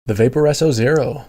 The Vaporesso Zero.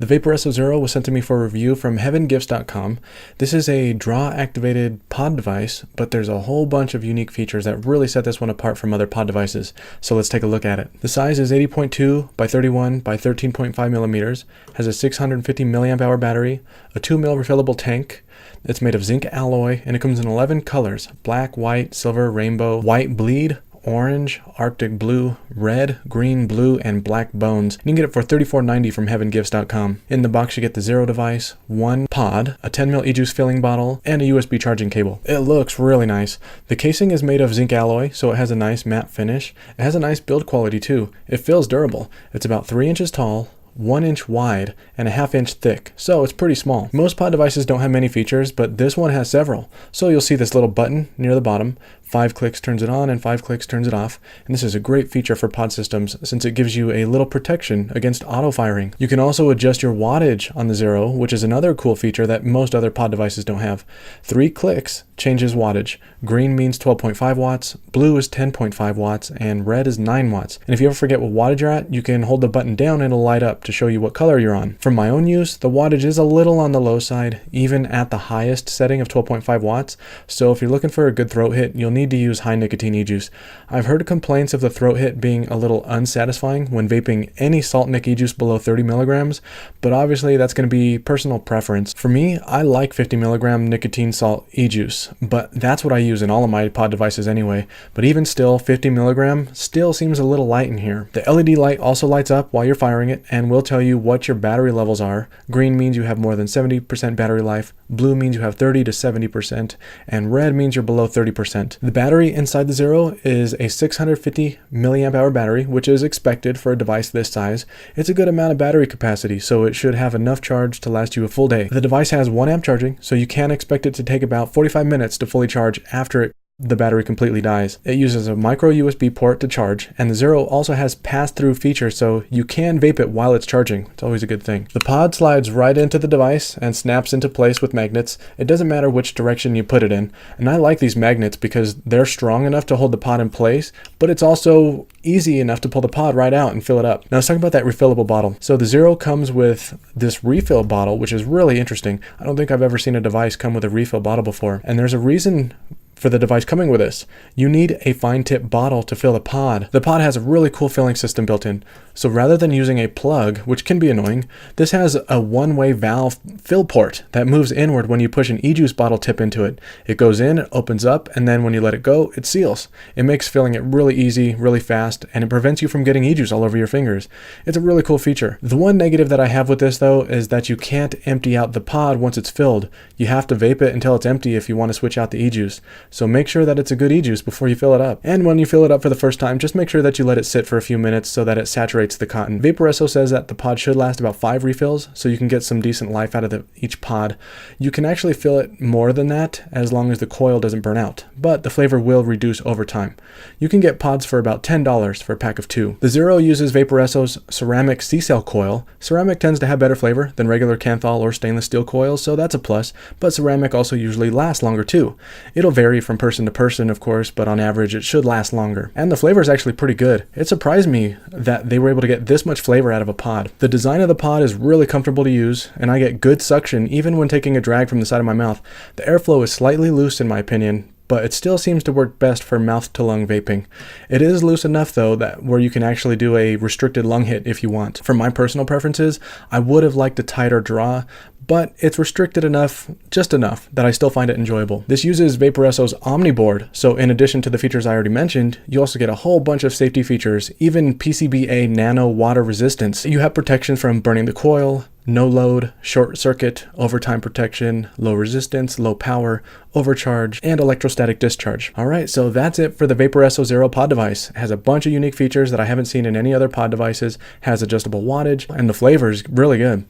The Vaporesso Zero was sent to me for review from heavengifts.com. This is a draw-activated pod device, but there's a whole bunch of unique features that really set this one apart from other pod devices. So let's take a look at it. The size is 80.2 by 31 by 13.5 millimeters, has a 650 milliamp hour battery, a 2 mil refillable tank. It's made of zinc alloy, and it comes in 11 colors: black, white, silver, rainbow, white bleed, orange, arctic blue, red, green, blue, and black bones. You can get it for $34.90 from heavengifts.com. In the box you get the Zero device, one pod, a 10 ml e-juice filling bottle, and a USB charging cable. It looks really nice. The casing is made of zinc alloy, so it has a nice matte finish. It has a nice build quality too. It feels durable. It's about 3 inches tall, 1 inch wide, and a ½ inch thick, so it's pretty small. Most pod devices don't have many features, but this one has several. So you'll see this little button near the bottom. 5 clicks turns it on and 5 clicks turns it off. And this is a great feature for pod systems since it gives you a little protection against auto firing. You can also adjust your wattage on the Zero, which is another cool feature that most other pod devices don't have. 3 clicks changes wattage. Green means 12.5 watts, blue is 10.5 watts, and red is 9 watts. And if you ever forget what wattage you're at, you can hold the button down and it'll light up to show you what color you're on. For my own use, the wattage is a little on the low side, even at the highest setting of 12.5 watts. So if you're looking for a good throat hit, you'll need to use high nicotine e-juice. I've heard complaints of the throat hit being a little unsatisfying when vaping any salt nic e-juice below 30 milligrams, but obviously that's going to be personal preference. For me, I like 50 milligram nicotine salt e-juice, but that's what I use in all of my pod devices anyway. But even still, 50 milligram still seems a little light in here. The LED light also lights up while you're firing it and will tell you what your battery levels are. Green means you have more than 70% battery life, blue means you have 30 to 70%, and red means you're below 30%. The battery inside the Zero is a 650 milliamp hour battery, which is expected for a device this size. It's a good amount of battery capacity, so it should have enough charge to last you a full day. The device has 1 amp charging, so you can expect it to take about 45 minutes to fully charge after the battery completely dies. It uses a micro USB port to charge, and the Zero also has pass-through feature, so you can vape it while it's charging. It's always a good thing. The pod slides right into the device and snaps into place with magnets. It doesn't matter which direction you put it in, and I like these magnets because they're strong enough to hold the pod in place, but it's also easy enough to pull the pod right out and fill it up. Now let's talk about that refillable bottle. So the Zero comes with this refill bottle, which is really interesting. I don't think I've ever seen a device come with a refill bottle before, and there's a reason for the device coming with this. You need a fine tip bottle to fill the pod. The pod has a really cool filling system built in. So rather than using a plug, which can be annoying, this has a one-way valve fill port that moves inward when you push an e-juice bottle tip into it. It goes in, it opens up, and then when you let it go, it seals. It makes filling it really easy, really fast, and it prevents you from getting e-juice all over your fingers. It's a really cool feature. The one negative that I have with this though is that you can't empty out the pod once it's filled. You have to vape it until it's empty if you want to switch out the e-juice. So make sure that it's a good e-juice before you fill it up. And when you fill it up for the first time, just make sure that you let it sit for a few minutes so that it saturates the cotton. Vaporesso says that the pod should last about 5 refills, so you can get some decent life out of each pod. You can actually fill it more than that as long as the coil doesn't burn out, but the flavor will reduce over time. You can get pods for about $10 for a pack of 2. The Zero uses Vaporesso's ceramic C-cell coil. Ceramic tends to have better flavor than regular Kanthal or stainless steel coils, so that's a plus, but ceramic also usually lasts longer too. It'll vary from person to person, of course, but on average it should last longer. And the flavor is actually pretty good. It surprised me that they were able to get this much flavor out of a pod. The design of the pod is really comfortable to use, and I get good suction even when taking a drag from the side of my mouth. The airflow is slightly loose in my opinion, but it still seems to work best for mouth-to-lung vaping. It is loose enough though that where you can actually do a restricted lung hit if you want. For my personal preferences, I would have liked a tighter draw, but it's restricted enough, just enough, that I still find it enjoyable. This uses Vaporesso's Omniboard, so in addition to the features I already mentioned, you also get a whole bunch of safety features, even PCBA nano water resistance. You have protection from burning the coil, no load, short circuit, overtime protection, low resistance, low power, overcharge, and electrostatic discharge. Alright, so that's it for the Vaporesso Zero pod device. It has a bunch of unique features that I haven't seen in any other pod devices, has adjustable wattage, and the flavor is really good.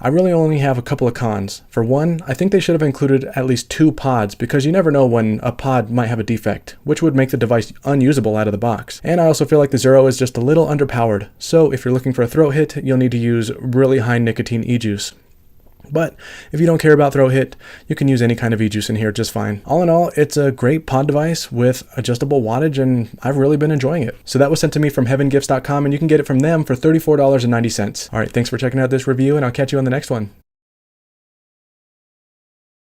I really only have a couple of cons. For one, I think they should have included at least 2 pods because you never know when a pod might have a defect, which would make the device unusable out of the box. And I also feel like the Zero is just a little underpowered, so if you're looking for a throat hit, you'll need to use really high nicotine e-juice. But if you don't care about throat hit, you can use any kind of e-juice in here just fine. All in all, it's a great pod device with adjustable wattage, and I've really been enjoying it. So that was sent to me from heavengifts.com, and you can get it from them for $34.90. All right, thanks for checking out this review, and I'll catch you on the next one.